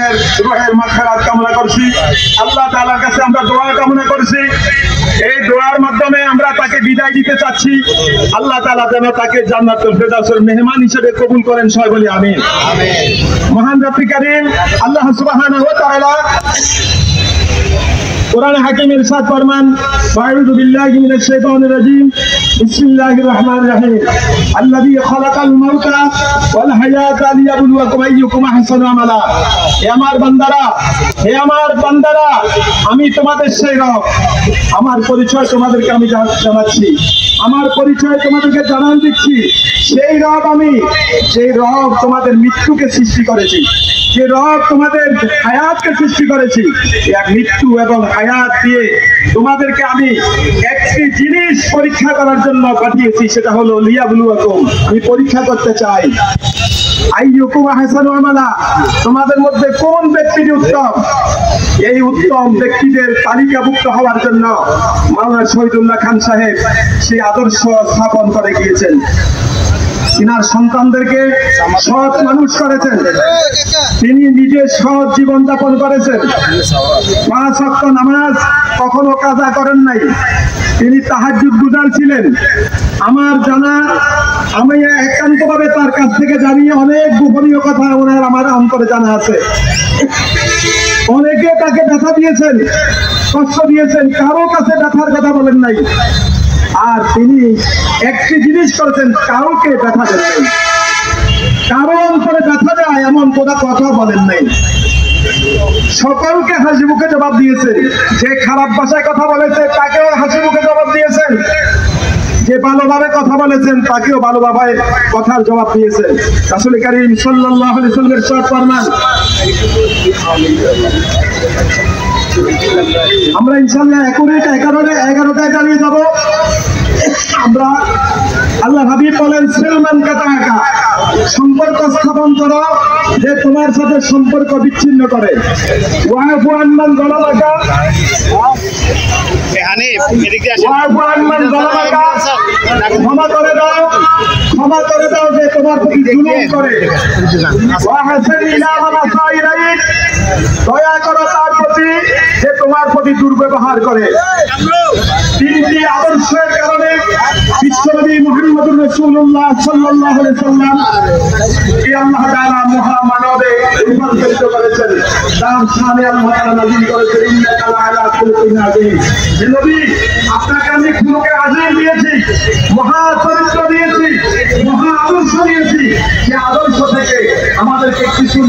মরহুমের রূহের মাগফিরাত কামনা করছি। আল্লাহ তাআলার কাছে আমরা দোয়া কামনা করছি। এই দোয়ার মাধ্যমে আমরা তাকে বিদায় দিতে চাচ্ছি। আল্লাহ তাআলা যেন তাকে জান্নাতুল ফেরদাউসের মেহমান হিসেবে কবুল করেন, সবাই বলি আমিন। মহান রব্বুল কারীম আল্লাহ সুবহানাহু ওয়া তাআলা কোরআন হাকিম ইরশাদ ফরমান, আউযু বিল্লাহি মিনাশ শাইতানির রাজীম, বিসমিল্লাহির রহমানির রহিম, আল্লাযী খালাকাল মাউতা ওয়াল হায়াতা লিয়াবলুয়াকুম আইয়ুকুম আহসানু আমালা। হে আমার বান্দারা, আমি তোমাদের সেই রব। আমার পরিচয় তোমাদেরকে আমি জানাচ্ছি, আমার পরিচয় তোমাদেরকে জানান দিচ্ছি। সেই রব আমি, যে রব তোমাদের মৃত্যুকে সৃষ্টি করেছি, যে রব তোমাদের হায়াতকে সৃষ্টি করেছি। এক মৃত্যু এবং হায়াত দিয়ে তোমাদেরকে আমি একটি জিনিস পরীক্ষা করার জন্য পাঠিয়েছি, সেটা হলো লিয়াবলুয়াকুম, আমি পরীক্ষা করতে চাই আইয়ুকুম আহসানু আমালা, তোমাদের মধ্যে কোন ব্যক্তিটি উত্তম। এই উত্তম ব্যক্তিদের তালিকাভুক্ত হওয়ার জন্য মাওলানা শহীদুল্লাহ খান সাহেব সেই আদর্শ স্থাপন করে গিয়েছেন। তিনার সন্তানদেরকে সৎ মানুষ করেছেন, তিনি নিজে সৎ জীবন যাপন করেছেন। 5 ওয়াক্ত নামাজ কখনো কাজা করেন নাই, তিনি তাহাজ্জুদ গুজার ছিলেন। আমার জানা, আমি একান্তভাবে তার কাছ থেকে জানি অনেক গোপনীয় কথা ওনার আমার অন্তরে জানা আছে। অনেকে তাকে ব্যথা দিয়েছেন, কষ্ট দিয়েছেন, কারো কাছে ব্যথার কথা বলেন নাই। আর তিনি একটি জিনিস করেছেন, কাউকে ব্যথা দেন নাই, কারো অন্তরে ব্যথা দেয় এমন কোনো কথা বলেন নাই। সকলকে হাসি মুখে জবাব দিয়েছেন। যে খারাপ ভাষায় কথা বলেছে তাকেও হাসি মুখে জবাব দিয়েছেন, যে ভালোভাবে কথা বলেছেন তাকেও ভালোভাবে কথার জবাব দিয়েছেন। রাসূল কারীম সাল্লাল্লাহু আলাইহি ওয়াসাল্লামের ইরশাদ ফরমান, আমরা ইনশাআল্লাহ একুরেট 11টায় দাঁড়িয়ে যাব। আমরা আল্লাহ হাবিব বলেন, সিলমান কাতাকা, সম্পর্ক স্থাপন করো যে তোমার সাথে সম্পর্ক বিচ্ছিন্ন করে। ওয়াফু আম্মান যালামাকা, ক্ষমা করে দাও যে তোমার প্রতি জুলুম করে। দয়া করো তার প্রতি যে তোমার প্রতি দুর্ব্যবহার করে। 3টি আদর্শের কারণে বিশ্বনবী মুহাম্মদুর রাসূলুল্লাহ সাল্লাল্লাহু আলাইহি ওয়াসাল্লাম এই আল্লাহ তাআলা মহামানবে রূপান্তরিত করেছেন। তার শানে আল্লাহ তাআলা নাযিল করেছেন, ইন্নাকা লাআলা খুলুকিন আযীম। যে নবী, আপনাকে আমি খুলুকে আযীম দিয়েছি, মহা চরিত্র দিয়েছি, মহা আদর্শ দিয়েছি। যে আদর্শ থেকে আমাদেরকে কিছু